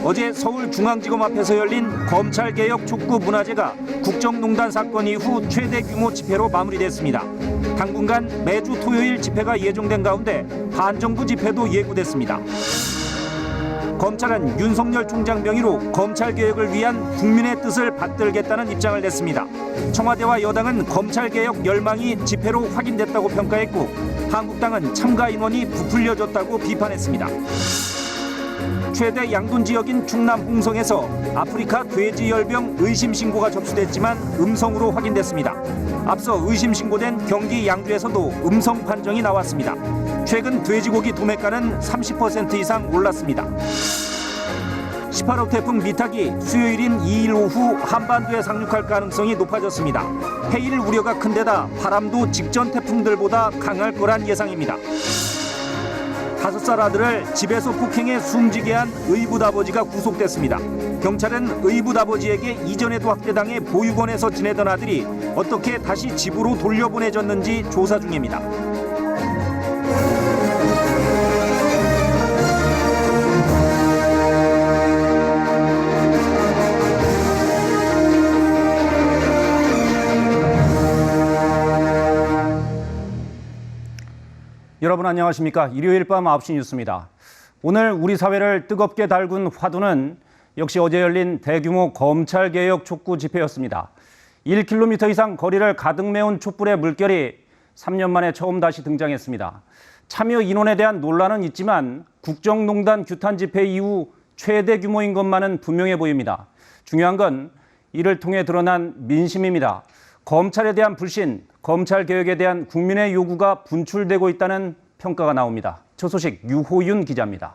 어제 서울중앙지검 앞에서 열린 검찰개혁 촉구 문화제가 국정농단 사건 이후 최대 규모 집회로 마무리됐습니다. 당분간 매주 토요일 집회가 예정된 가운데 반정부 집회도 예고됐습니다. 검찰은 윤석열 총장 명의로 검찰개혁을 위한 국민의 뜻을 받들겠다는 입장을 냈습니다. 청와대와 여당은 검찰개혁 열망이 집회로 확인됐다고 평가했고, 한국당은 참가 인원이 부풀려졌다고 비판했습니다. 최대 양돈 지역인 충남 홍성에서 아프리카 돼지열병 의심 신고가 접수됐지만 음성으로 확인됐습니다. 앞서 의심 신고된 경기 양주에서도 음성 판정이 나왔습니다. 최근 돼지고기 도매가는 30% 이상 올랐습니다. 18호 태풍 미탁이 수요일인 2일 오후 한반도에 상륙할 가능성이 높아졌습니다. 해일 우려가 큰 데다 바람도 직전 태풍들보다 강할 거란 예상입니다. 5살 아들을 집에서 폭행해 숨지게 한 의붓 아버지가 구속됐습니다. 경찰은 의붓 아버지에게 이전에도 학대당해 보육원에서 지내던 아들이 어떻게 다시 집으로 돌려보내졌는지 조사 중입니다. 여러분 안녕하십니까? 일요일 밤 9시 뉴스입니다. 오늘 우리 사회를 뜨겁게 달군 화두는 역시 어제 열린 대규모 검찰개혁 촉구 집회였습니다. 1km 이상 거리를 가득 메운 촛불의 물결이 3년 만에 처음 다시 등장했습니다. 참여 인원에 대한 논란은 있지만 국정농단 규탄 집회 이후 최대 규모인 것만은 분명해 보입니다. 중요한 건 이를 통해 드러난 민심입니다. 검찰에 대한 불신, 검찰개혁에 대한 국민의 요구가 분출되고 있다는 평가가 나옵니다. 첫 소식 유호윤 기자입니다.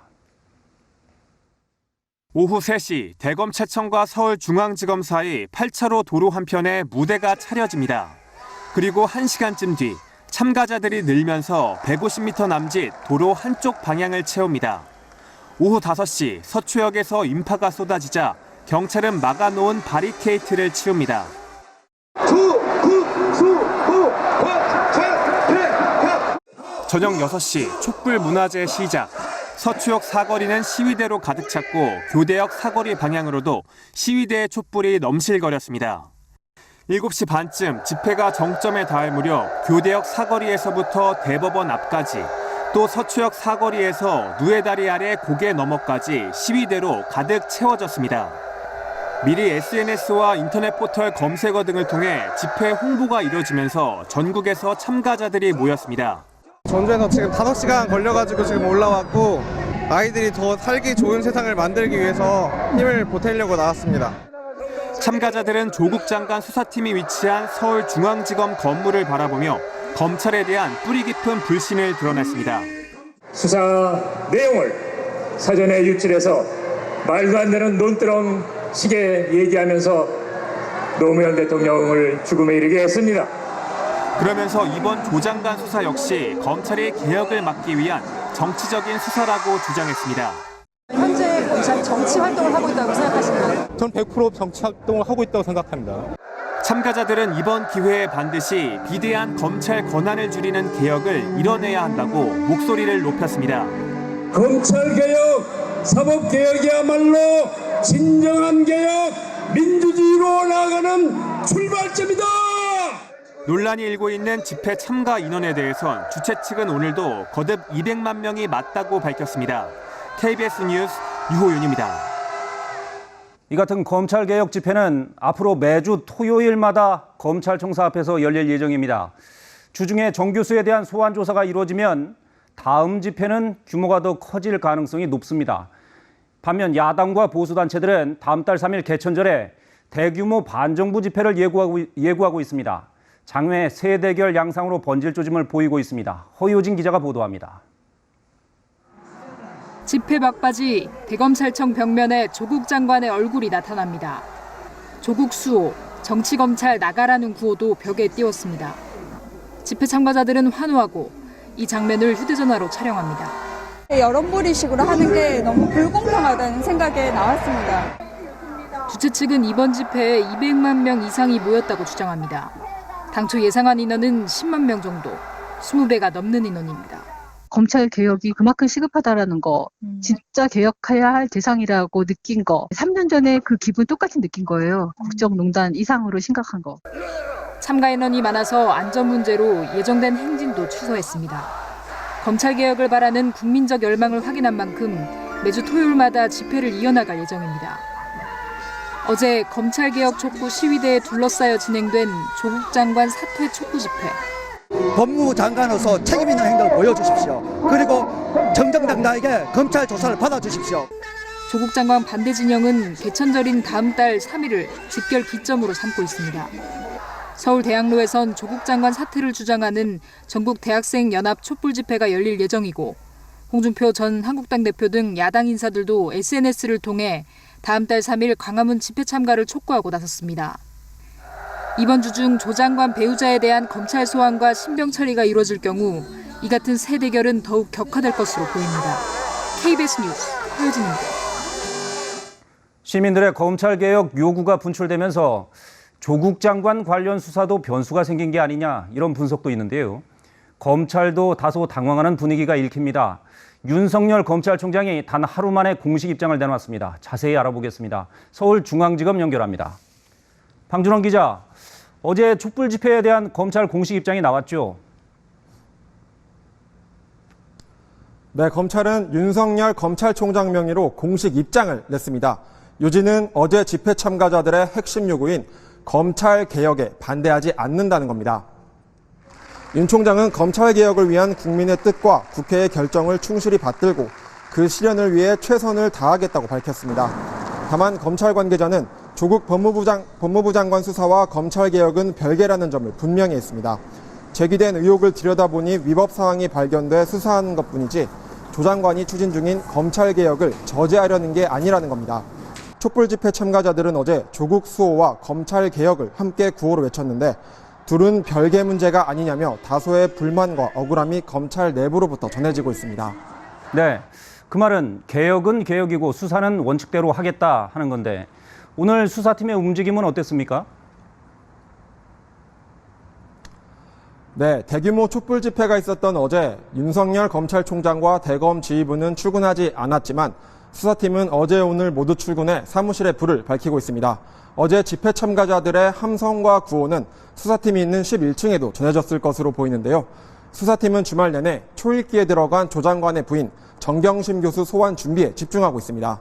오후 3시 대검찰청과 서울중앙지검 사이 8차로 도로 한편에 무대가 차려집니다. 그리고 1시간쯤 뒤 참가자들이 늘면서 150m 남짓 도로 한쪽 방향을 채웁니다. 오후 5시 서초역에서 인파가 쏟아지자 경찰은 막아놓은 바리케이트를 치웁니다. 저녁 6시 촛불 문화제 시작. 서초역 사거리는 시위대로 가득 찼고 교대역 사거리 방향으로도 시위대의 촛불이 넘실거렸습니다. 7시 반쯤 집회가 정점에 닿을 무렵 교대역 사거리에서부터 대법원 앞까지, 또 서초역 사거리에서 누에다리 아래 고개 너머까지 시위대로 가득 채워졌습니다. 미리 SNS와 인터넷 포털 검색어 등을 통해 집회 홍보가 이뤄지면서 전국에서 참가자들이 모였습니다. 전주에서 지금 5시간 걸려가지고 지금 올라왔고, 아이들이 더 살기 좋은 세상을 만들기 위해서 힘을 보태려고 나왔습니다. 참가자들은 조국 장관 수사팀이 위치한 서울중앙지검 건물을 바라보며 검찰에 대한 뿌리 깊은 불신을 드러냈습니다. 수사 내용을 사전에 유출해서 말도 안 되는 논두렁 시계 얘기하면서 노무현 대통령을 죽음에 이르게 했습니다. 그러면서 이번 조 장관 수사 역시 검찰의 개혁을 막기 위한 정치적인 수사라고 주장했습니다. 현재 검찰이 정치 활동을 하고 있다고 생각하십니까? 전 100% 정치 활동을 하고 있다고 생각합니다. 참가자들은 이번 기회에 반드시 비대한 검찰 권한을 줄이는 개혁을 이뤄내야 한다고 목소리를 높였습니다. 검찰개혁, 사법개혁이야말로 진정한 개혁, 민주주의로 나아가는 출발점이다. 논란이 일고 있는 집회 참가 인원에 대해선 주최 측은 오늘도 거듭 200만 명이 맞다고 밝혔습니다. KBS 뉴스 유호윤입니다. 이 같은 검찰개혁 집회는 앞으로 매주 토요일마다 검찰청사 앞에서 열릴 예정입니다. 주중에 정 교수에 대한 소환 조사가 이루어지면 다음 집회는 규모가 더 커질 가능성이 높습니다. 반면 야당과 보수단체들은 다음 달 3일 개천절에 대규모 반정부 집회를 예고하고 있습니다. 장외 세대결 양상으로 번질 조짐을 보이고 있습니다. 허효진 기자가 보도합니다. 집회 막바지 대검찰청 벽면에 조국 장관의 얼굴이 나타납니다. 조국 수호, 정치검찰 나가라는 구호도 벽에 띄웠습니다. 집회 참가자들은 환호하고 이 장면을 휴대전화로 촬영합니다. 여론몰이식으로 하는 게 너무 불공평하다는 생각에 나왔습니다. 주최 측은 이번 집회에 200만 명 이상이 모였다고 주장합니다. 당초 예상한 인원은 10만 명 정도, 20배가 넘는 인원입니다. 검찰 개혁이 그만큼 시급하다라는 거, 진짜 개혁해야 할 대상이라고 느낀 거, 3년 전에 그 기분 똑같이 느낀 거예요. 국정농단 이상으로 심각한 거. 참가 인원이 많아서 안전 문제로 예정된 행진도 취소했습니다. 검찰 개혁을 바라는 국민적 열망을 확인한 만큼 매주 토요일마다 집회를 이어나갈 예정입니다. 어제 검찰 개혁 촉구 시위대에 둘러싸여 진행된 조국 장관 사퇴 촉구 집회. 법무부 장관으로서 책임 있는 행동을 보여주십시오. 그리고 정정당당하게 검찰 조사를 받아주십시오. 조국 장관 반대 진영은 개천절인 다음 달 3일을 집결 기점으로 삼고 있습니다. 서울 대학로에선 조국 장관 사퇴를 주장하는 전국 대학생 연합 촛불 집회가 열릴 예정이고 홍준표 전 한국당 대표 등 야당 인사들도 SNS를 통해 다음 달 3일 광화문 집회 참가를 촉구하고 나섰습니다. 이번 주 중 조 장관 배우자에 대한 검찰 소환과 신병 처리가 이루어질 경우 이 같은 새 대결은 더욱 격화될 것으로 보입니다. KBS 뉴스 하유진입니다. 시민들의 검찰개혁 요구가 분출되면서 조국 장관 관련 수사도 변수가 생긴 게 아니냐 이런 분석도 있는데요. 검찰도 다소 당황하는 분위기가 읽힙니다. 윤석열 검찰총장이 단 하루 만에 공식 입장을 내놨습니다. 자세히 알아보겠습니다. 서울중앙지검 연결합니다. 방준원 기자, 어제 촛불 집회에 대한 검찰 공식 입장이 나왔죠? 네, 검찰은 윤석열 검찰총장 명의로 공식 입장을 냈습니다. 요지는 어제 집회 참가자들의 핵심 요구인 검찰 개혁에 반대하지 않는다는 겁니다. 윤 총장은 검찰 개혁을 위한 국민의 뜻과 국회의 결정을 충실히 받들고 그 실현을 위해 최선을 다하겠다고 밝혔습니다. 다만 검찰 관계자는 조국 법무부 장관 수사와 검찰 개혁은 별개라는 점을 분명히 했습니다. 제기된 의혹을 들여다보니 위법 사항이 발견돼 수사하는 것뿐이지 조 장관이 추진 중인 검찰 개혁을 저지하려는 게 아니라는 겁니다. 촛불 집회 참가자들은 어제 조국 수호와 검찰 개혁을 함께 구호로 외쳤는데 둘은 별개 문제가 아니냐며 다소의 불만과 억울함이 검찰 내부로부터 전해지고 있습니다. 네, 그 말은 개혁은 개혁이고 수사는 원칙대로 하겠다 하는 건데 오늘 수사팀의 움직임은 어땠습니까? 네, 대규모 촛불 집회가 있었던 어제 윤석열 검찰총장과 대검 지휘부는 출근하지 않았지만 수사팀은 어제 오늘 모두 출근해 사무실에 불을 밝히고 있습니다. 어제 집회 참가자들의 함성과 구호는 수사팀이 있는 11층에도 전해졌을 것으로 보이는데요. 수사팀은 주말 내내 초읽기에 들어간 조 장관의 부인 정경심 교수 소환 준비에 집중하고 있습니다.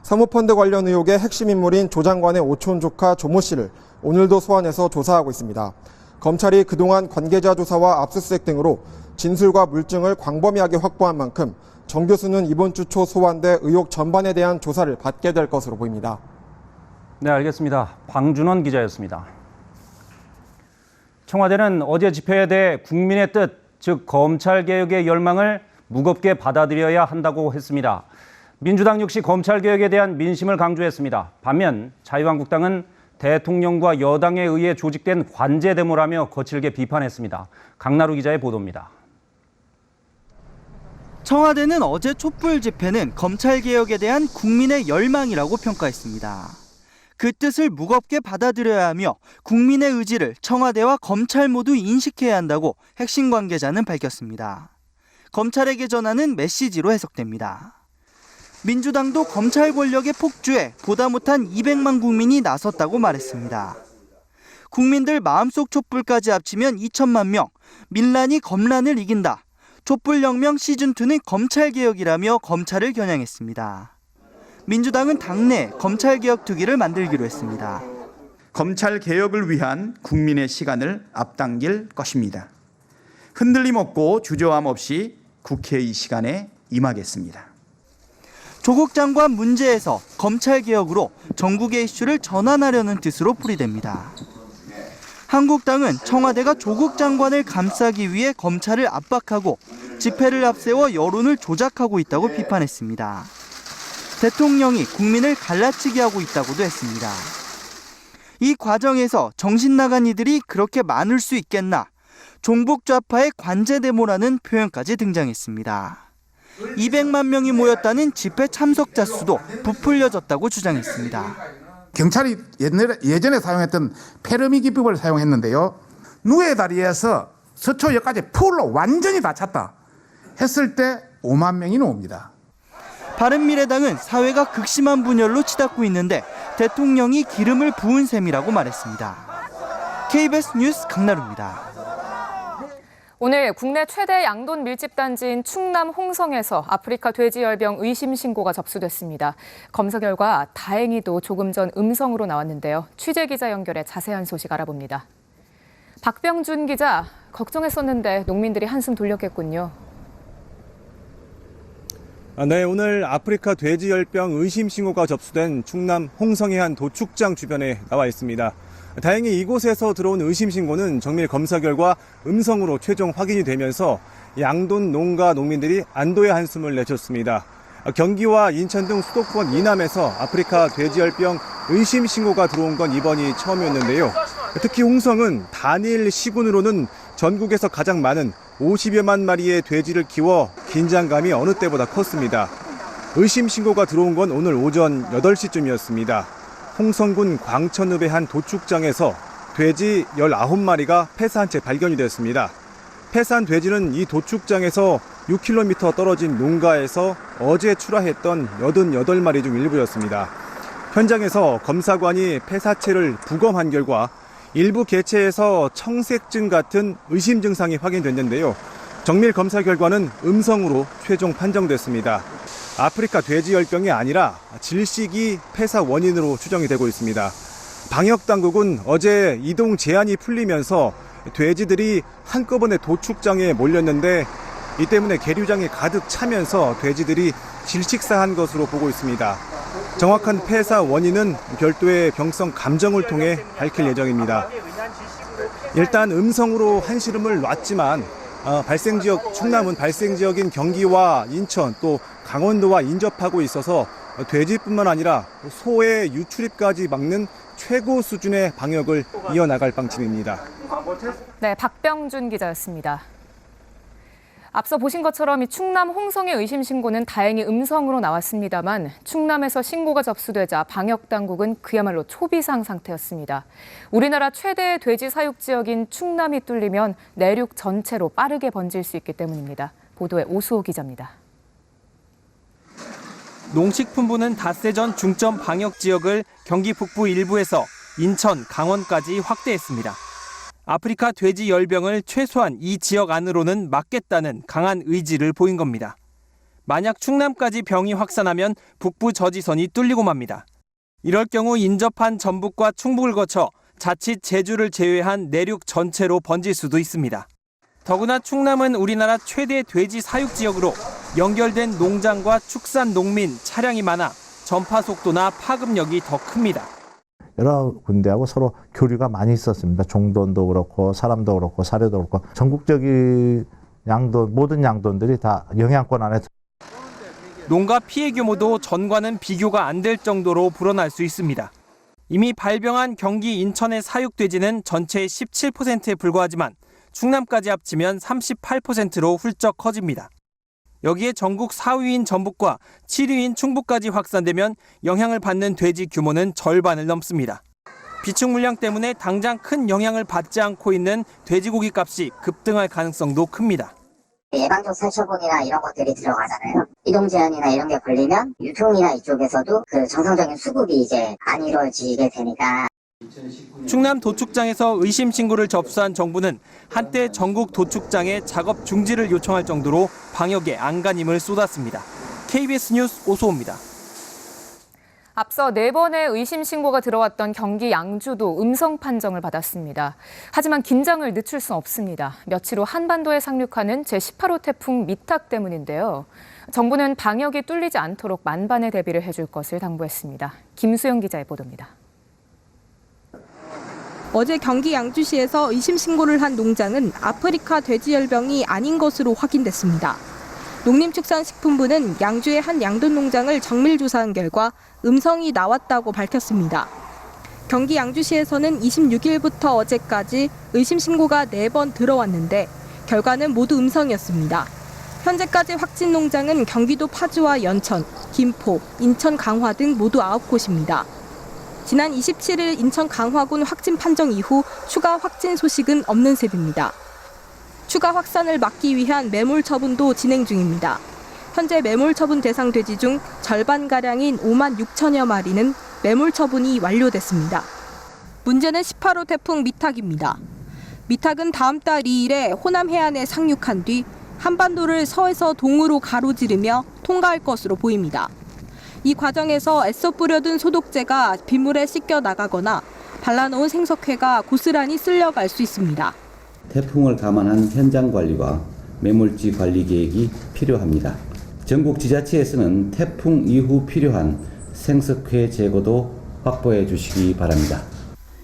사모펀드 관련 의혹의 핵심 인물인 조 장관의 오촌 조카 조모 씨를 오늘도 소환해서 조사하고 있습니다. 검찰이 그동안 관계자 조사와 압수수색 등으로 진술과 물증을 광범위하게 확보한 만큼 정 교수는 이번 주 초 소환돼 의혹 전반에 대한 조사를 받게 될 것으로 보입니다. 네, 알겠습니다. 방준원 기자였습니다. 청와대는 어제 집회에 대해 국민의 뜻, 즉 검찰개혁의 열망을 무겁게 받아들여야 한다고 했습니다. 민주당 역시 검찰개혁에 대한 민심을 강조했습니다. 반면 자유한국당은 대통령과 여당에 의해 조직된 관제데모라며 거칠게 비판했습니다. 강나루 기자의 보도입니다. 청와대는 어제 촛불 집회는 검찰개혁에 대한 국민의 열망이라고 평가했습니다. 그 뜻을 무겁게 받아들여야 하며 국민의 의지를 청와대와 검찰 모두 인식해야 한다고 핵심 관계자는 밝혔습니다. 검찰에게 전하는 메시지로 해석됩니다. 민주당도 검찰 권력의 폭주에 보다 못한 200만 국민이 나섰다고 말했습니다. 국민들 마음속 촛불까지 합치면 2천만 명, 민란이 검란을 이긴다. 촛불혁명 시즌2는 검찰개혁이라며 검찰을 겨냥했습니다. 민주당은 당내 검찰개혁 특위를 만들기로 했습니다. 검찰개혁을 위한 국민의 시간을 앞당길 것입니다. 흔들림 없고 주저함 없이 국회의 시간에 임하겠습니다. 조국 장관 문제에서 검찰개혁으로 전국의 이슈를 전환하려는 뜻으로 풀이됩니다. 한국당은 청와대가 조국 장관을 감싸기 위해 검찰을 압박하고 집회를 앞세워 여론을 조작하고 있다고 비판했습니다. 대통령이 국민을 갈라치게 하고 있다고도 했습니다. 이 과정에서 정신 나간 이들이 그렇게 많을 수 있겠나? 종북 좌파의 관제데모라는 표현까지 등장했습니다. 200만 명이 모였다는 집회 참석자 수도 부풀려졌다고 주장했습니다. 경찰이 예전에 사용했던 페르미 기법을 사용했는데요. 누에 다리에서 서초역까지 풀로 완전히 다 찼다. 했을 때 5만 명이 나옵니다. 바른미래당은 사회가 극심한 분열로 치닫고 있는데 대통령이 기름을 부은 셈이라고 말했습니다. KBS 뉴스 강나루입니다. 오늘 국내 최대 양돈 밀집단지인 충남 홍성에서 아프리카 돼지열병 의심 신고가 접수됐습니다. 검사 결과 다행히도 조금 전 음성으로 나왔는데요. 취재기자 연결해 자세한 소식 알아봅니다. 박병준 기자, 걱정했었는데 농민들이 한숨 돌렸겠군요. 네, 오늘 아프리카 돼지열병 의심 신고가 접수된 충남 홍성의 한 도축장 주변에 나와 있습니다. 다행히 이곳에서 들어온 의심 신고는 정밀 검사 결과 음성으로 최종 확인이 되면서 양돈 농가 농민들이 안도의 한숨을 내셨습니다. 경기와 인천 등 수도권 이남에서 아프리카 돼지열병 의심 신고가 들어온 건 이번이 처음이었는데요. 특히 홍성은 단일 시군으로는 전국에서 가장 많은 50여만 마리의 돼지를 키워 긴장감이 어느 때보다 컸습니다. 의심 신고가 들어온 건 오늘 오전 8시쯤이었습니다. 홍성군 광천읍의 한 도축장에서 돼지 19마리가 폐사한 채 발견이 됐습니다. 폐사한 돼지는 이 도축장에서 6km 떨어진 농가에서 어제 출하했던 88마리 중 일부였습니다. 현장에서 검사관이 폐사체를 부검한 결과 일부 개체에서 청색증 같은 의심 증상이 확인됐는데요. 정밀 검사 결과는 음성으로 최종 판정됐습니다. 아프리카 돼지열병이 아니라 질식이 폐사 원인으로 추정이 되고 있습니다. 방역당국은 어제 이동 제한이 풀리면서 돼지들이 한꺼번에 도축장에 몰렸는데 이 때문에 계류장이 가득 차면서 돼지들이 질식사한 것으로 보고 있습니다. 정확한 폐사 원인은 별도의 병성 감정을 통해 밝힐 예정입니다. 일단 음성으로 한시름을 놨지만 충남은 발생 지역인 경기와 인천 또 강원도와 인접하고 있어서 돼지뿐만 아니라 소의 유출입까지 막는 최고 수준의 방역을 이어나갈 방침입니다. 네, 박병준 기자였습니다. 앞서 보신 것처럼 이 충남 홍성의 의심 신고는 다행히 음성으로 나왔습니다만 충남에서 신고가 접수되자 방역당국은 그야말로 초비상 상태였습니다. 우리나라 최대의 돼지 사육 지역인 충남이 뚫리면 내륙 전체로 빠르게 번질 수 있기 때문입니다. 보도에 오수호 기자입니다. 농식품부는 닷새 전 중점 방역 지역을 경기 북부 일부에서 인천, 강원까지 확대했습니다. 아프리카 돼지 열병을 최소한 이 지역 안으로는 막겠다는 강한 의지를 보인 겁니다. 만약 충남까지 병이 확산하면 북부 저지선이 뚫리고 맙니다. 이럴 경우 인접한 전북과 충북을 거쳐 자칫 제주를 제외한 내륙 전체로 번질 수도 있습니다. 더구나 충남은 우리나라 최대 돼지 사육 지역으로 연결된 농장과 축산 농민, 차량이 많아 전파 속도나 파급력이 더 큽니다. 여러 군데하고 서로 교류가 많이 있었습니다. 종돈도 그렇고 사람도 그렇고 사료도 그렇고 전국적인 양돈, 모든 양돈들이 다 영향권 안에. 농가 피해 규모도 전과는 비교가 안 될 정도로 불어날 수 있습니다. 이미 발병한 경기 인천의 사육돼지는 전체의 17%에 불과하지만 충남까지 합치면 38%로 훌쩍 커집니다. 여기에 전국 4위인 전북과 7위인 충북까지 확산되면 영향을 받는 돼지 규모는 절반을 넘습니다. 비축 물량 때문에 당장 큰 영향을 받지 않고 있는 돼지고기 값이 급등할 가능성도 큽니다. 예방적 살처분이나 이런 것들이 들어가잖아요. 이동 제한이나 이런 게 걸리면 유통이나 이쪽에서도 그 정상적인 수급이 이제 안 이루어지게 되니까. 충남 도축장에서 의심 신고를 접수한 정부는 한때 전국 도축장에 작업 중지를 요청할 정도로 방역에 안간힘을 쏟았습니다. KBS 뉴스 오수호입니다. 앞서 4번의 의심 신고가 들어왔던 경기 양주도 음성 판정을 받았습니다. 하지만 긴장을 늦출 수 없습니다. 며칠 후 한반도에 상륙하는 제18호 태풍 미탁 때문인데요. 정부는 방역이 뚫리지 않도록 만반의 대비를 해줄 것을 당부했습니다. 김수영 기자의 보도입니다. 어제 경기 양주시에서 의심 신고를 한 농장은 아프리카 돼지열병이 아닌 것으로 확인됐습니다. 농림축산식품부는 양주의 한 양돈 농장을 정밀 조사한 결과 음성이 나왔다고 밝혔습니다. 경기 양주시에서는 26일부터 어제까지 의심 신고가 4번 들어왔는데 결과는 모두 음성이었습니다. 현재까지 확진 농장은 경기도 파주와 연천, 김포, 인천 강화 등 모두 9곳입니다. 지난 27일 인천 강화군 확진 판정 이후 추가 확진 소식은 없는 셈입니다. 추가 확산을 막기 위한 매몰 처분도 진행 중입니다. 현재 매몰 처분 대상 돼지 중 절반가량인 5만 6천여 마리는 매몰 처분이 완료됐습니다. 문제는 18호 태풍 미탁입니다. 미탁은 다음 달 2일에 호남 해안에 상륙한 뒤 한반도를 서에서 동으로 가로지르며 통과할 것으로 보입니다. 이 과정에서 애써 뿌려둔 소독제가 빗물에 씻겨 나가거나 발라놓은 생석회가 고스란히 쓸려갈 수 있습니다. 태풍을 감안한 현장 관리와 매몰지 관리 계획이 필요합니다. 전국 지자체에서는 태풍 이후 필요한 생석회 제거도 확보해 주시기 바랍니다.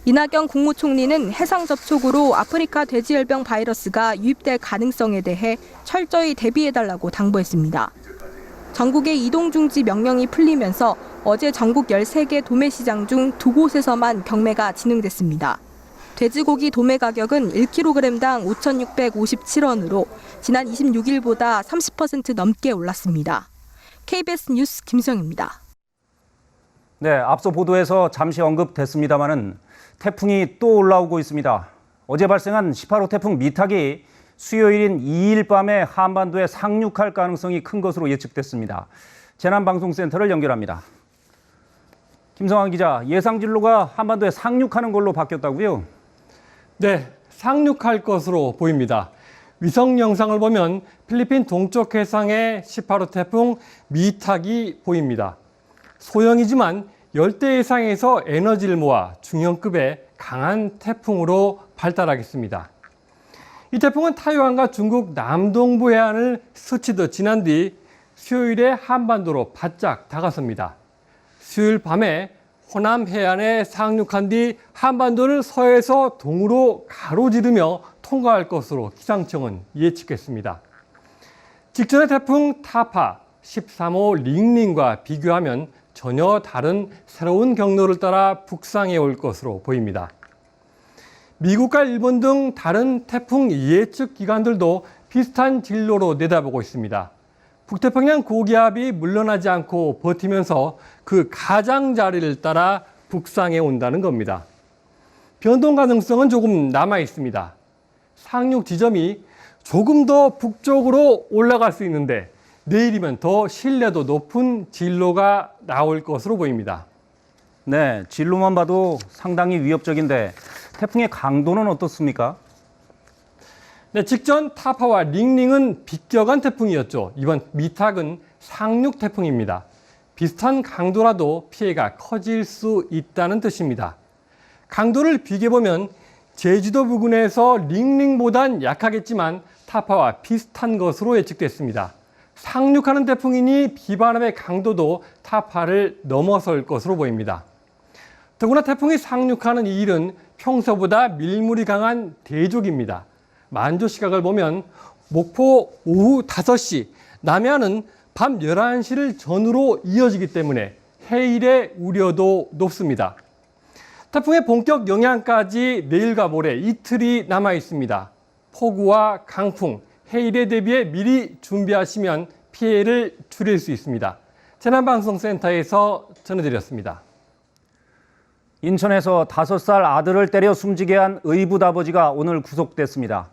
이낙연 국무총리는 해상 접촉으로 아프리카 돼지열병 바이러스가 유입될 가능성에 대해 철저히 대비해달라고 당부했습니다. 전국의 이동 중지 명령이 풀리면서 어제 전국 13개 도매시장 중 2곳에서만 경매가 진행됐습니다. 돼지고기 도매 가격은 1kg당 5,657원으로 지난 26일보다 30% 넘게 올랐습니다. KBS 뉴스 김성입니다. 네, 앞서 보도에서 잠시 언급됐습니다마는 태풍이 또 올라오고 있습니다. 어제 발생한 18호 태풍 미탁이 수요일인 2일 밤에 한반도에 상륙할 가능성이 큰 것으로 예측됐습니다. 재난방송센터를 연결합니다. 김성환 기자, 예상 진로가 한반도에 상륙하는 걸로 바뀌었다고요? 네, 상륙할 것으로 보입니다. 위성 영상을 보면 필리핀 동쪽 해상에 18호 태풍 미탁이 보입니다. 소형이지만 열대 해상에서 에너지를 모아 중형급의 강한 태풍으로 발달하겠습니다. 이 태풍은 타이완과 중국 남동부 해안을 스치듯 지난 뒤 수요일에 한반도로 바짝 다가섭니다. 수요일 밤에 호남 해안에 상륙한 뒤 한반도를 서에서 동으로 가로지르며 통과할 것으로 기상청은 예측했습니다. 직전의 태풍 타파 13호 링링과 비교하면 전혀 다른 새로운 경로를 따라 북상해 올 것으로 보입니다. 미국과 일본 등 다른 태풍 예측 기관들도 비슷한 진로로 내다보고 있습니다. 북태평양 고기압이 물러나지 않고 버티면서 그 가장자리를 따라 북상해 온다는 겁니다. 변동 가능성은 조금 남아 있습니다. 상륙 지점이 조금 더 북쪽으로 올라갈 수 있는데 내일이면 더 신뢰도 높은 진로가 나올 것으로 보입니다. 네, 진로만 봐도 상당히 위협적인데 태풍의 강도는 어떻습니까? 네, 직전 타파와 링링은 비껴간 태풍이었죠. 이번 미탁은 상륙 태풍입니다. 비슷한 강도라도 피해가 커질 수 있다는 뜻입니다. 강도를 비교해보면 제주도 부근에서 링링보단 약하겠지만 타파와 비슷한 것으로 예측됐습니다. 상륙하는 태풍이니 비바람의 강도도 타파를 넘어설 것으로 보입니다. 더구나 태풍이 상륙하는 이 일은 평소보다 밀물이 강한 대족입니다. 만조 시각을 보면 목포 오후 5시, 남해안은 밤 11시를 전후로 이어지기 때문에 해일의 우려도 높습니다. 태풍의 본격 영향까지 내일과 모레 이틀이 남아 있습니다. 폭우와 강풍, 해일에 대비해 미리 준비하시면 피해를 줄일 수 있습니다. 재난방송센터에서 전해드렸습니다. 인천에서 5살 아들을 때려 숨지게 한 의붓 아버지가 오늘 구속됐습니다.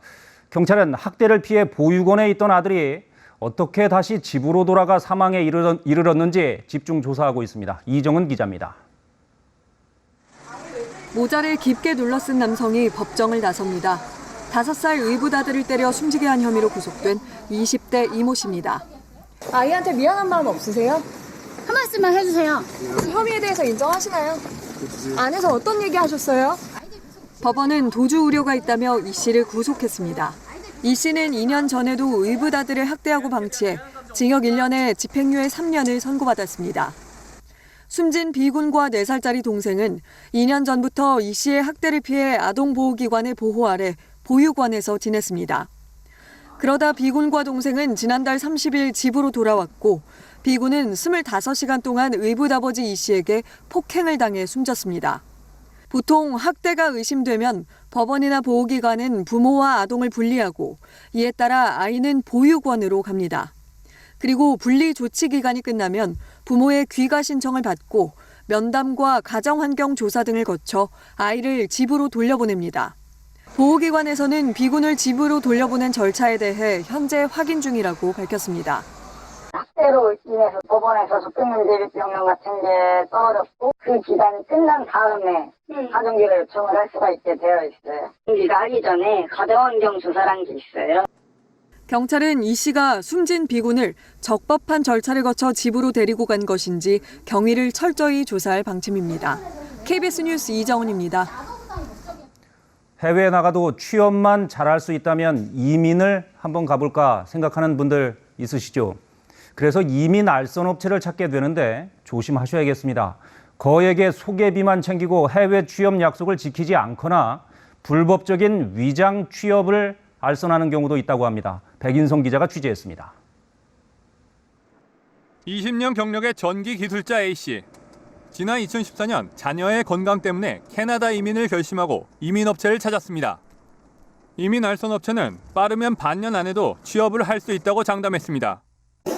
경찰은 학대를 피해 보육원에 있던 아들이 어떻게 다시 집으로 돌아가 사망에 이르렀는지 집중 조사하고 있습니다. 이정은 기자입니다. 모자를 깊게 눌러쓴 남성이 법정을 나섭니다. 5살 의붓 아들을 때려 숨지게 한 혐의로 구속된 20대 이모 씨입니다. 아이한테 미안한 마음 없으세요? 한 말씀만 해주세요. 혐의에 대해서 인정하시나요? 안에서 어떤 얘기 하셨어요? 법원은 도주 우려가 있다며 이 씨를 구속했습니다. 이 씨는 2년 전에도 의붓 아들을 학대하고 방치해 징역 1년에 집행유예 3년을 선고받았습니다. 숨진 B군과 4살짜리 동생은 2년 전부터 이 씨의 학대를 피해 아동보호기관의 보호 아래 보육원에서 지냈습니다. 그러다 B군과 동생은 지난달 30일 집으로 돌아왔고 B군은 25시간 동안 의붓 아버지 이 씨에게 폭행을 당해 숨졌습니다. 보통 학대가 의심되면 법원이나 보호기관은 부모와 아동을 분리하고 이에 따라 아이는 보육원으로 갑니다. 그리고 분리 조치 기간이 끝나면 부모의 귀가 신청을 받고 면담과 가정환경 조사 등을 거쳐 아이를 집으로 돌려보냅니다. 보호기관에서는 비군을 집으로 돌려보낸 절차에 대해 현재 확인 중이라고 밝혔습니다. 학대로 인해서 법원에서 적극면제비명령 같은 게 떨어졌고 그 기간이 끝난 다음에 가정기를 요청을 할 수가 있게 되어 있어요. 우리가 하기 전에 가정환경 조사라는 게 있어요. 경찰은 이 씨가 숨진 비군을 적법한 절차를 거쳐 집으로 데리고 간 것인지 경위를 철저히 조사할 방침입니다. KBS 뉴스 이정훈입니다. 해외에 나가도 취업만 잘할 수 있다면 이민을 한번 가볼까 생각하는 분들 있으시죠? 그래서 이민 알선 업체를 찾게 되는데 조심하셔야겠습니다. 거액의 소개비만 챙기고 해외 취업 약속을 지키지 않거나 불법적인 위장 취업을 알선하는 경우도 있다고 합니다. 백인성 기자가 취재했습니다. 20년 경력의 전기 기술자 A씨. 지난 2014년 자녀의 건강 때문에 캐나다 이민을 결심하고 이민업체를 찾았습니다. 이민 알선업체는 빠르면 반년 안에도 취업을 할 수 있다고 장담했습니다.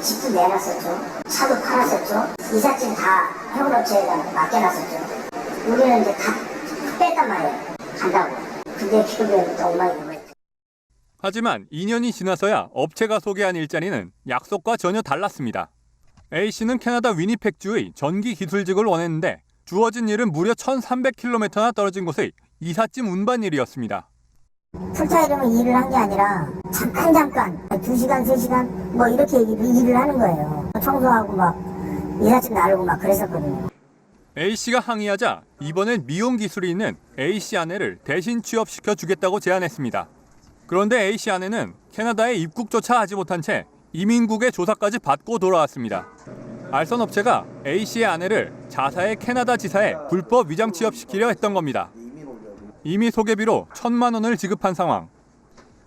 집도 내놨었죠. 차도 팔았었죠. 이삿짐 다 해운업체에다 맡겨놨었죠. 우리는 이제 다 뺐단 말이에요. 간다고. 근데 기록이 또 엉망이 되고. 하지만 2년이 지나서야 업체가 소개한 일자리는 약속과 전혀 달랐습니다. A씨는 캐나다 위니펙주의 전기 기술직을 원했는데 주어진 일은 무려 1,300km나 떨어진 곳의 이삿짐 운반 일이었습니다. 풀타임으로 일을 한 게 아니라 잠깐 2시간, 3시간 뭐 이렇게 일을 하는 거예요. 청소하고 막 이삿짐 나르고 막 그랬었거든요. A씨가 항의하자 이번엔 미용 기술이 있는 A씨 아내를 대신 취업시켜 주겠다고 제안했습니다. 그런데 A씨 아내는 캐나다에 입국조차 하지 못한 채 이민국의 조사까지 받고 돌아왔습니다. 알선업체가 A씨의 아내를 자사의 캐나다 지사에 불법 위장 취업시키려 했던 겁니다. 이미 소개비로 1,000만 원을 지급한 상황.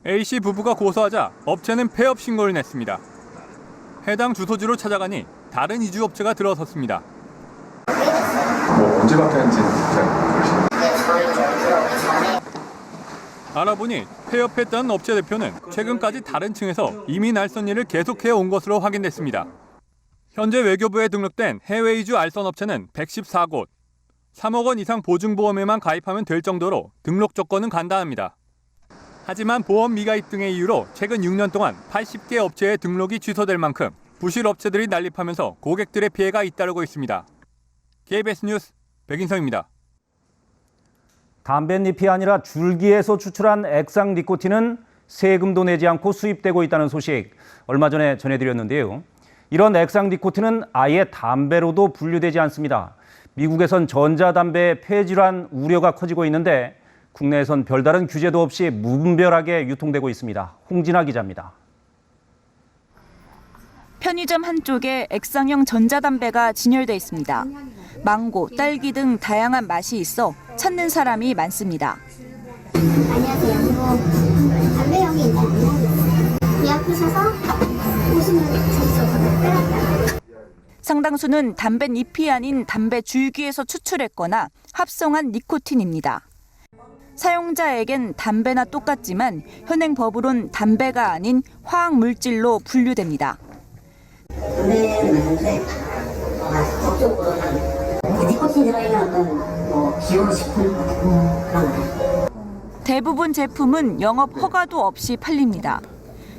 A씨 부부가 고소하자 업체는 폐업 신고를 냈습니다. 해당 주소지로 찾아가니 다른 이주업체가 들어섰습니다. 언제 바뀌었는지 알아보니 폐업했다는 업체 대표는 최근까지 다른 층에서 이민 알선 일을 계속해 온 것으로 확인됐습니다. 현재 외교부에 등록된 해외 이주 알선 업체는 114곳, 3억 원 이상 보증보험에만 가입하면 될 정도로 등록 조건은 간단합니다. 하지만 보험 미가입 등의 이유로 최근 6년 동안 80개 업체의 등록이 취소될 만큼 부실 업체들이 난립하면서 고객들의 피해가 잇따르고 있습니다. KBS 뉴스 백인성입니다. 담뱃잎이 아니라 줄기에서 추출한 액상 니코틴은 세금도 내지 않고 수입되고 있다는 소식 얼마 전에 전해드렸는데요. 이런 액상 니코틴은 아예 담배로도 분류되지 않습니다. 미국에선 전자담배 폐질환 우려가 커지고 있는데 국내에선 별다른 규제도 없이 무분별하게 유통되고 있습니다. 홍진아 기자입니다. 편의점 한쪽에 액상형 전자담배가 진열돼 있습니다. 망고, 딸기 등 다양한 맛이 있어 찾는 사람이 많습니다. 안녕하세요. 담배용이 있는데 예약하셔서 오시면 주소 상당수는 담뱃잎이 아닌 담배 줄기에서 추출했거나 합성한 니코틴입니다. 사용자에겐 담배나 똑같지만 현행 법으론 담배가 아닌 화학 물질로 분류됩니다. 담배는 맞는데 법적으로는 니코틴 들어있는 어떤 기호식품 그런 거. 대부분 제품은 영업 허가도 없이 팔립니다.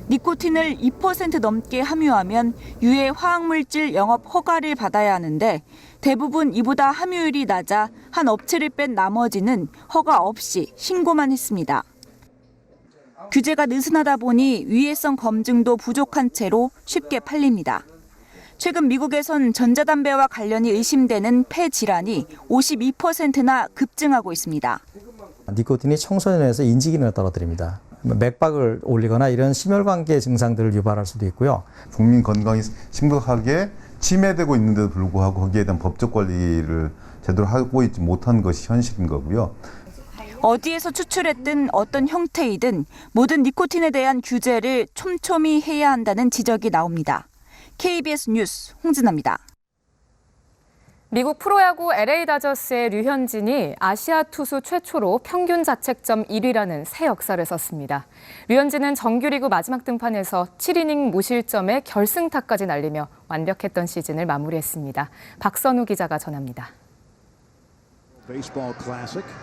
니코틴을 2% 넘게 함유하면 유해 화학물질 영업 허가를 받아야 하는데 대부분 이보다 함유율이 낮아 한 업체를 뺀 나머지는 허가 없이 신고만 했습니다. 규제가 느슨하다 보니 위해성 검증도 부족한 채로 쉽게 팔립니다. 최근 미국에선 전자담배와 관련이 의심되는 폐 질환이 52%나 급증하고 있습니다. 니코틴이 청소년에서 인지 기능을 떨어뜨립니다. 맥박을 올리거나 이런 심혈관계 증상들을 유발할 수도 있고요. 국민 건강이 심각하게 침해되고 있는데도 불구하고 거기에 대한 법적 관리를 제대로 하고 있지 못한 것이 현실인 거고요. 어디에서 추출했든 어떤 형태이든 모든 니코틴에 대한 규제를 촘촘히 해야 한다는 지적이 나옵니다. KBS 뉴스 홍진아입니다. 미국 프로야구 LA 다저스의 류현진이 아시아 투수 최초로 평균 자책점 1위라는 새 역사를 썼습니다. 류현진은 정규리그 마지막 등판에서 7이닝 무실점에 결승타까지 날리며 완벽했던 시즌을 마무리했습니다. 박선우 기자가 전합니다.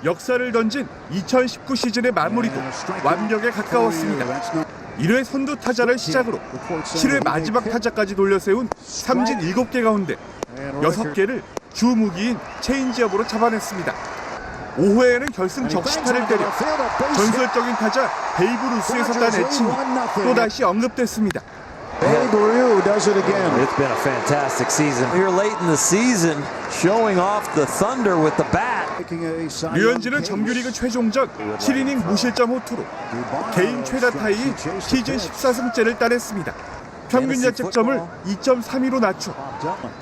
역사를 던진 2019 시즌의 마무리도 완벽에 가까웠습니다. 1회 선두 타자를 시작으로 7회 마지막 타자까지 돌려세운 삼진 7개 가운데 6개를 주 무기인 체인지업으로 잡아냈습니다. 5회에는 결승 적시타를 때려 전설적인 타자 베이브 루스에서 딴 애칭이 또다시 언급됐습니다. Babe Ryu does it again. It's been a fantastic season here late in the season, showing off the thunder with the bat. 류현진은 정규리그 최종전 7이닝 무실점 호투로 개인 최다 타이인 시즌 14승째를 따냈습니다. 평균 자책점을 2.32로 낮춰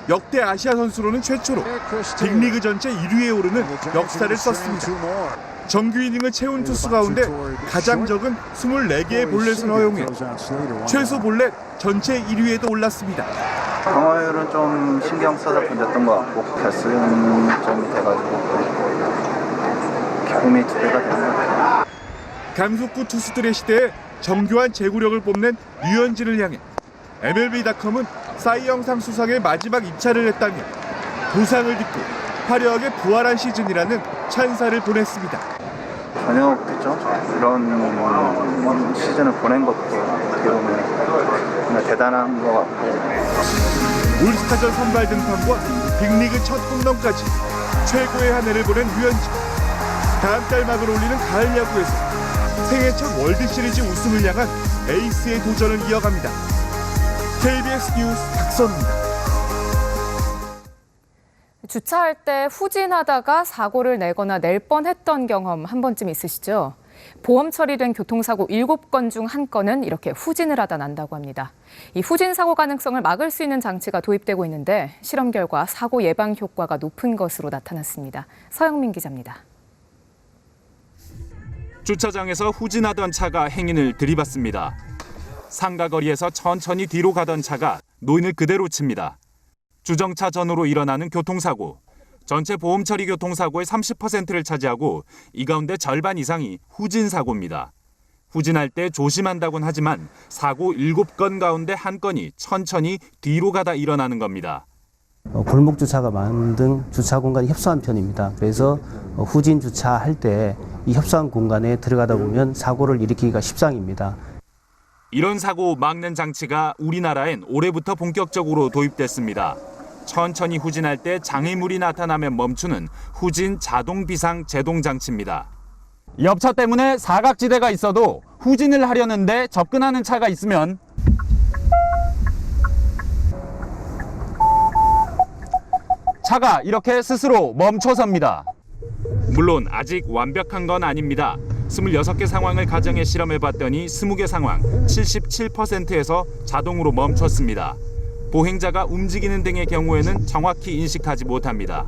역대 아시아 선수로는 최초로 빅리그 전체 1위에 오르는 역사를 썼습니다. 정규 이닝을 채운 투수 가운데 가장 적은 24개의 볼넷을 허용해 최소 볼넷 전체 1위에도 올랐습니다. 방어율은 좀 신경 써서 던졌던 것 같고 결승점이 돼가지고 기쁨이 2배가 되는 것 같아요. 강속구 투수들의 시대에 정교한 제구력을 뽐낸 류현진을 향해 MLB.com은 사이 영상 수상의 마지막 입찰을 했다며 부상을 딛고 화려하게 부활한 시즌이라는 찬사를 보냈습니다. 전혀 못했죠. 이런 시즌을 보낸 것도 어떻게 보면 정말 대단한 것 같고 올스타전 선발 등판과 빅리그 첫 홈런까지 최고의 한 해를 보낸 류현진. 다음 달 막을 올리는 가을 야구에서 생애 첫 월드시리즈 우승을 향한 에이스의 도전을 이어갑니다. KBS 뉴스 박선우입니다. 주차할 때 후진하다가 사고를 내거나 낼 뻔했던 경험 한 번쯤 있으시죠? 보험 처리된 교통사고 7건 중 1건은 이렇게 후진을 하다 난다고 합니다. 이 후진 사고 가능성을 막을 수 있는 장치가 도입되고 있는데 실험 결과 사고 예방 효과가 높은 것으로 나타났습니다. 서영민 기자입니다. 주차장에서 후진하던 차가 행인을 들이받습니다. 상가거리에서 천천히 뒤로 가던 차가 노인을 그대로 칩니다. 주정차 전후로 일어나는 교통사고. 전체 보험 처리 교통사고의 30%를 차지하고 이 가운데 절반 이상이 후진사고입니다. 후진할 때 조심한다곤 하지만 사고 7건 가운데 1건이 천천히 뒤로 가다 일어나는 겁니다. 골목 주차가 많은 등 주차 공간이 협소한 편입니다. 그래서 후진 주차할 때 이 협소한 공간에 들어가다 보면 사고를 일으키기가 십상입니다. 이런 사고 막는 장치가 우리나라엔 올해부터 본격적으로 도입됐습니다. 천천히 후진할 때 장애물이 나타나면 멈추는 후진 자동 비상 제동 장치입니다. 옆차 때문에 사각지대가 있어도 후진을 하려는데 접근하는 차가 있으면 차가 이렇게 스스로 멈춰섭니다. 물론 아직 완벽한 건 아닙니다. 26개 상황을 가정해 실험해봤더니 20개 상황 77%에서 자동으로 멈췄습니다. 보행자가 움직이는 등의 경우에는 정확히 인식하지 못합니다.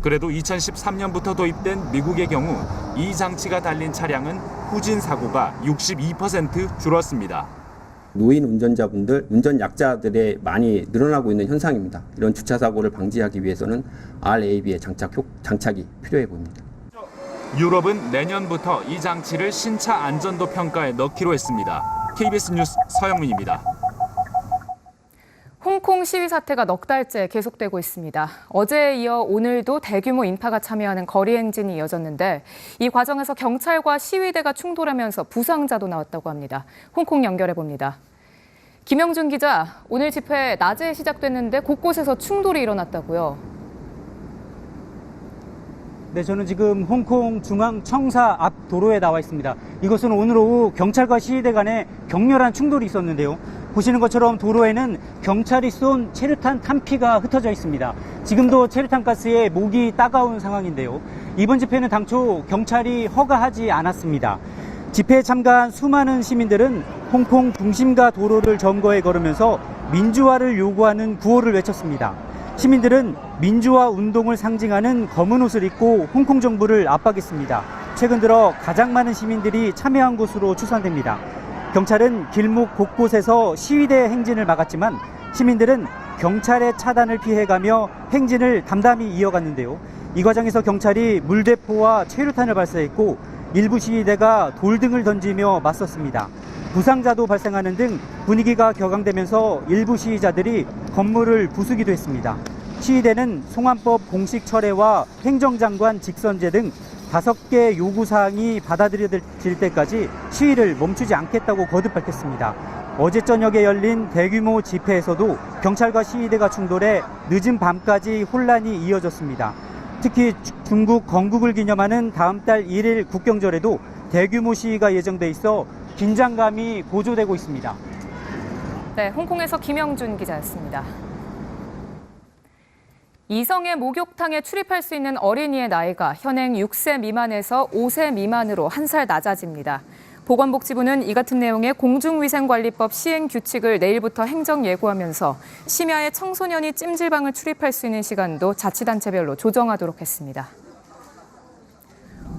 그래도 2013년부터 도입된 미국의 경우 이 장치가 달린 차량은 후진 사고가 62% 줄었습니다. 노인 운전자분들, 운전 약자들의 많이 늘어나고 있는 현상입니다. 이런 주차 사고를 방지하기 위해서는 RAB의 장착이 필요해 보입니다. 유럽은 내년부터 이 장치를 신차 안전도 평가에 넣기로 했습니다. KBS 뉴스 서영민입니다. 홍콩 시위 사태가 넉 달째 계속되고 있습니다. 어제에 이어 오늘도 대규모 인파가 참여하는 거리 행진이 이어졌는데 이 과정에서 경찰과 시위대가 충돌하면서 부상자도 나왔다고 합니다. 홍콩 연결해 봅니다. 김영준 기자, 오늘 집회 낮에 시작됐는데 곳곳에서 충돌이 일어났다고요? 네, 저는 지금 홍콩 중앙청사 앞 도로에 나와 있습니다. 이것은 오늘 오후 경찰과 시위대 간에 격렬한 충돌이 있었는데요. 보시는 것처럼 도로에는 경찰이 쏜 체류탄 탄피가 흩어져 있습니다. 지금도 체류탄 가스에 목이 따가운 상황인데요. 이번 집회는 당초 경찰이 허가하지 않았습니다. 집회에 참가한 수많은 시민들은 홍콩 중심가 도로를 점거해 걸으면서 민주화를 요구하는 구호를 외쳤습니다. 시민들은 민주화 운동을 상징하는 검은 옷을 입고 홍콩 정부를 압박했습니다. 최근 들어 가장 많은 시민들이 참여한 곳으로 추산됩니다. 경찰은 길목 곳곳에서 시위대 행진을 막았지만 시민들은 경찰의 차단을 피해가며 행진을 담담히 이어갔는데요. 이 과정에서 경찰이 물대포와 체류탄을 발사했고 일부 시위대가 돌등을 던지며 맞섰습니다. 부상자도 발생하는 등 분위기가 격앙되면서 일부 시위자들이 건물을 부수기도 했습니다. 시위대는 송환법 공식 철회와 행정장관 직선제 등 5개 요구사항이 받아들여질 때까지 시위를 멈추지 않겠다고 거듭 밝혔습니다. 어제 저녁에 열린 대규모 집회에서도 경찰과 시위대가 충돌해 늦은 밤까지 혼란이 이어졌습니다. 특히 중국 건국을 기념하는 다음 달 1일 국경절에도 대규모 시위가 예정돼 있어 긴장감이 고조되고 있습니다. 네, 홍콩에서 김영준 기자였습니다. 이성의 목욕탕에 출입할 수 있는 어린이의 나이가 현행 6세 미만에서 5세 미만으로 1살 낮아집니다. 보건복지부는 이 같은 내용의 공중위생관리법 시행 규칙을 내일부터 행정 예고하면서 심야에 청소년이 찜질방을 출입할 수 있는 시간도 자치단체별로 조정하도록 했습니다.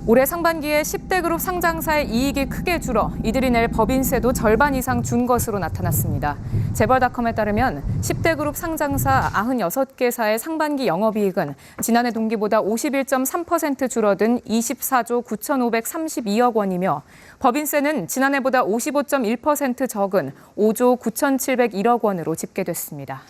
올해 상반기에 10대 그룹 상장사의 이익이 크게 줄어 이들이 낼 법인세도 절반 이상 준 것으로 나타났습니다. 재벌닷컴에 따르면 10대 그룹 상장사 96개사의 상반기 영업이익은 지난해 동기보다 51.3% 줄어든 24조 9,532억 원이며 법인세는 지난해보다 55.1% 적은 5조 9,701억 원으로 집계됐습니다.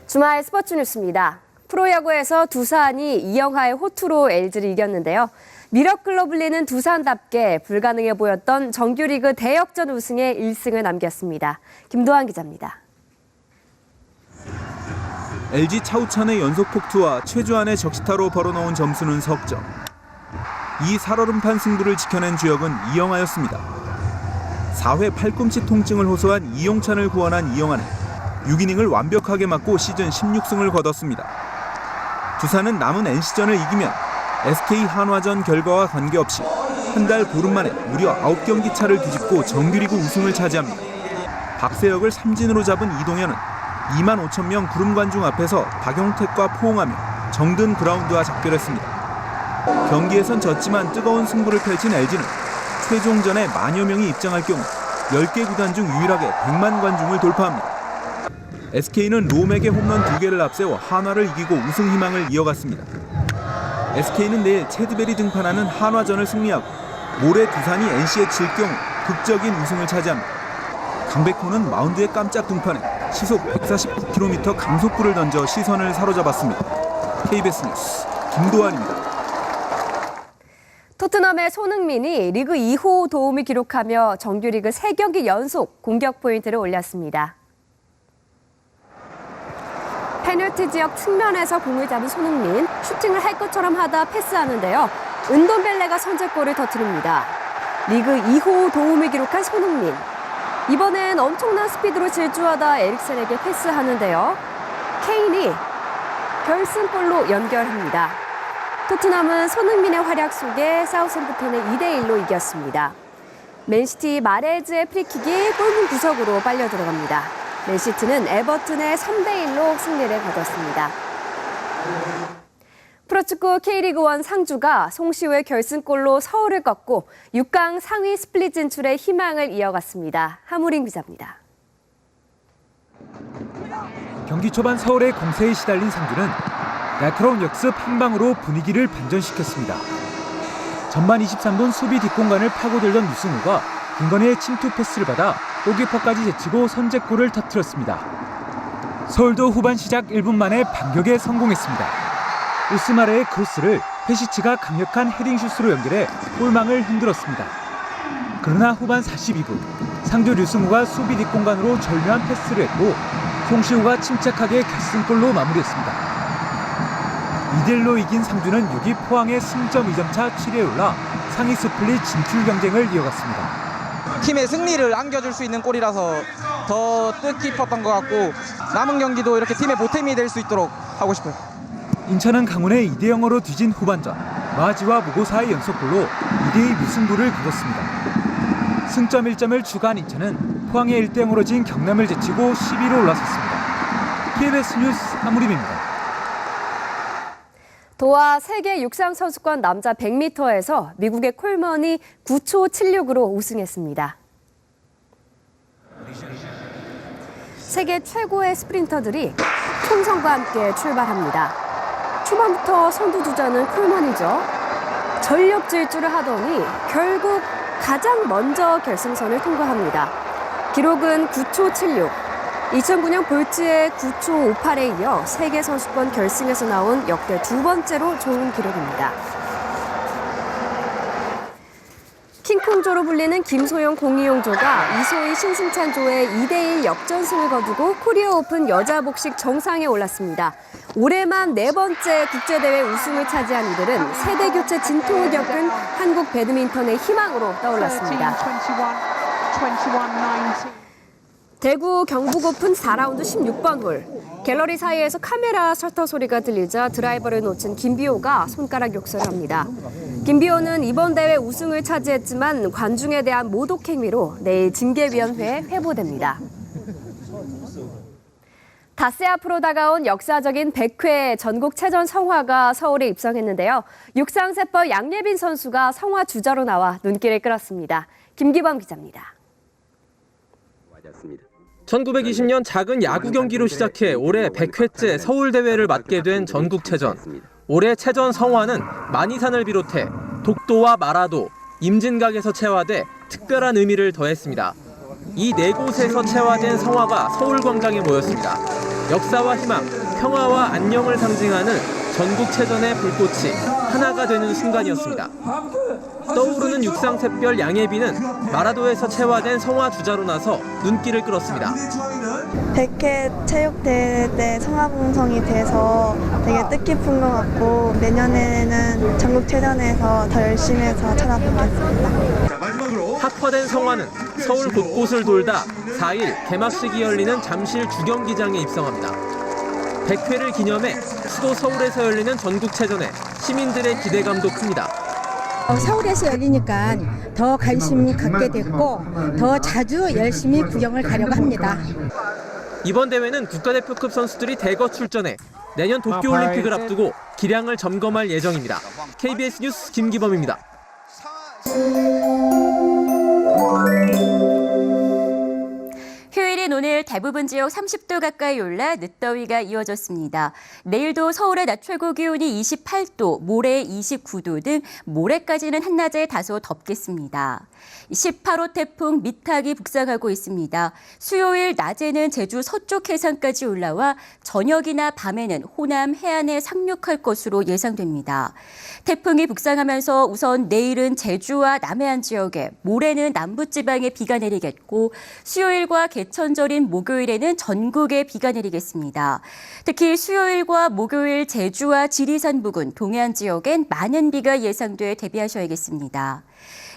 주말 스포츠 뉴스입니다. 프로야구에서 두산이 이영하의 호투로 LG를 이겼는데요. 미러클로 불리는 두산답게 불가능해 보였던 정규리그 대역전 우승에 1승을 남겼습니다. 김도환 기자입니다. LG 차우찬의 연속 폭투와 최주환의 적시타로 벌어놓은 점수는 석점. 이 살얼음판 승부를 지켜낸 주역은 이영하였습니다. 4회 팔꿈치 통증을 호소한 이용찬을 구원한 이영하는 6이닝을 완벽하게 맞고 시즌 16승을 거뒀습니다. 두산은 남은 NC전을 이기면 SK 한화전 결과와 관계없이 한 달 보름 만에 무려 9경기 차를 뒤집고 정규리그 우승을 차지합니다. 박세혁을 삼진으로 잡은 이동현은 2만 5천 명 구름 관중 앞에서 박용택과 포옹하며 정든 그라운드와 작별했습니다. 경기에선 졌지만 뜨거운 승부를 펼친 LG는 최종전에 만여 명이 입장할 경우 10개 구단 중 유일하게 100만 관중을 돌파합니다. SK는 롬에게 홈런 2개를 앞세워 한화를 이기고 우승 희망을 이어갔습니다. SK는 내일 체드벨이 등판하는 한화전을 승리하고 모레 두산이 NC에 질 경우 극적인 우승을 차지합니다. 강백호는 마운드에 깜짝 등판해 시속 149km 강속구를 던져 시선을 사로잡았습니다. KBS 뉴스 김도환입니다. 토트넘의 손흥민이 리그 2호 도움을 기록하며 정규리그 3경기 연속 공격 포인트를 올렸습니다. 페널티 지역 측면에서 공을 잡은 손흥민, 슈팅을 할 것처럼 하다 패스하는데요. 은돈벨레가 선제골을 터뜨립니다. 리그 2호 도움을 기록한 손흥민. 이번엔 엄청난 스피드로 질주하다 에릭센에게 패스하는데요. 케인이 결승골로 연결합니다. 토트넘은 손흥민의 활약 속에 사우샘프턴을 2대1로 이겼습니다. 맨시티 마레즈의 프리킥이 골문 구석으로 빨려 들어갑니다. 맨시티는 에버튼의 3대1로 승리를 거뒀습니다. 프로축구 K리그1 상주가 송시우의 결승골로 서울을 꺾고 6강 상위 스플릿 진출의 희망을 이어갔습니다. 하무린 기자입니다. 경기 초반 서울의 공세에 시달린 상주는 날카로운 역습 한 방으로 분위기를 반전시켰습니다. 전반 23분 수비 뒷공간을 파고들던 유승우가 김건희의 침투 패스를 받아 골키퍼까지 제치고 선제골을 터뜨렸습니다. 서울도 후반 시작 1분 만에 반격에 성공했습니다. 우스마레의 크로스를 페시치가 강력한 헤딩슛으로 연결해 골망을 흔들었습니다. 그러나 후반 42분 상주 류승우가 수비 뒷공간으로 절묘한 패스를 했고 송시우가 침착하게 결승골로 마무리했습니다. 2대1로 이긴 상주는 6위 포항의 승점 2점 차 7위에 올라 상위 스플릿 진출 경쟁을 이어갔습니다. 팀의 승리를 안겨줄 수 있는 골이라서 더 뜻깊었던 것 같고 남은 경기도 이렇게 팀의 보탬이 될 수 있도록 하고 싶어요. 인천은 강원에 2대0으로 뒤진 후반전 마하지와 무고사의 연속골로 2대2 무승부를 거뒀습니다. 승점 1점을 추가한 인천은 포항에 1대0으로 진 경남을 제치고 10위로 올라섰습니다. KBS 뉴스 하무림입니다. 도하 세계 육상 선수권 남자 100m에서 미국의 콜먼이 9초 76으로 우승했습니다. 세계 최고의 스프린터들이 총성과 함께 출발합니다. 초반부터 선두주자는 콜먼이죠. 전력 질주를 하더니 결국 가장 먼저 결승선을 통과합니다. 기록은 9초 76. 2009년 볼트의 9초 58에 이어 세계선수권 결승에서 나온 역대 두 번째로 좋은 기록입니다. 킹콩조로 불리는 김소영 공이용조가 이소희 신승찬조의 2대1 역전승을 거두고 코리아 오픈 여자 복식 정상에 올랐습니다. 올해만 4번째 국제대회 우승을 차지한 이들은 세대 교체 진통을 겪은 한국 배드민턴의 희망으로 떠올랐습니다. 대구 경북 오픈 4라운드 16번 홀. 갤러리 사이에서 카메라 셔터 소리가 들리자 드라이버를 놓친 김비호가 손가락 욕설을 합니다. 김비호는 이번 대회 우승을 차지했지만 관중에 대한 모독 행위로 내일 징계위원회에 회부됩니다. 닷새 앞으로 다가온 역사적인 100회 전국체전 성화가 서울에 입성했는데요. 육상세법 양예빈 선수가 성화 주자로 나와 눈길을 끌었습니다. 김기범 기자입니다. 1920년 작은 야구 경기로 시작해 올해 100회째 서울대회를 맡게 된 전국체전. 올해 체전 성화는 만이산을 비롯해 독도와 마라도, 임진각에서 체화돼 특별한 의미를 더했습니다. 이 4곳에서 체화된 성화가 서울광장에 모였습니다. 역사와 희망, 평화와 안녕을 상징하는 전국체전의 불꽃이 하나가 되는 순간이었습니다. 떠오르는 육상샛별 양예빈은 마라도에서 체화된 성화 주자로 나서 눈길을 끌었습니다. 100회 체육대회 때 성화봉송이 돼서 되게 뜻깊은 것 같고 내년에는 전국체전에서 더 열심히 해서 찾아뵙겠습니다. 합화된 성화는 서울 곳곳을 돌다 4일 개막식이 열리는 잠실 주경기장에 입성합니다. 100회를 기념해 수도 서울에서 열리는 전국체전에 시민들의 기대감도 큽니다. 서울에서 열리니까 더 관심 갖게 됐고 더 자주 열심히 구경을 가려고 합니다. 이번 대회는 국가대표급 선수들이 대거 출전해 내년 도쿄올림픽을 앞두고 기량을 점검할 예정입니다. KBS 뉴스 김기범입니다. 휴일인 오늘 대부분 지역 30도 가까이 올라 늦더위가 이어졌습니다. 내일도 서울의 낮 최고 기온이 28도, 모레 29도 등 모레까지는 한낮에 다소 덥겠습니다. 18호 태풍 미탁이 북상하고 있습니다. 수요일 낮에는 제주 서쪽 해상까지 올라와 저녁이나 밤에는 호남 해안에 상륙할 것으로 예상됩니다. 태풍이 북상하면서 우선 내일은 제주와 남해안 지역에, 모레는 남부지방에 비가 내리겠고 수요일과 개천절인 목요일에는 전국에 비가 내리겠습니다. 특히 수요일과 목요일 제주와 지리산 부근, 동해안 지역엔 많은 비가 예상돼 대비하셔야겠습니다.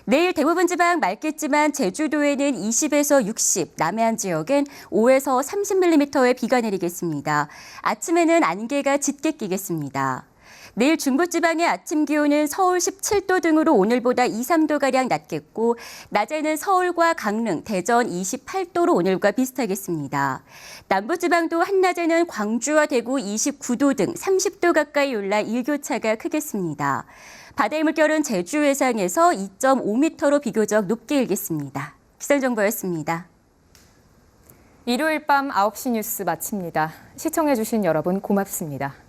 내일 대부분 지방 맑겠지만 제주도에는 20에서 60, 남해안 지역엔 5에서 30mm의 비가 내리겠습니다. 아침에는 안개가 짙게 끼겠습니다. 내일 중부지방의 아침 기온은 서울 17도 등으로 오늘보다 2, 3도가량 낮겠고 낮에는 서울과 강릉, 대전 28도로 오늘과 비슷하겠습니다. 남부지방도 한낮에는 광주와 대구 29도 등 30도 가까이 올라 일교차가 크겠습니다. 바다의 물결은 제주 해상에서 2.5m로 비교적 높게 일겠습니다. 기상정보였습니다. 일요일 밤 9시 뉴스 마칩니다. 시청해주신 여러분 고맙습니다.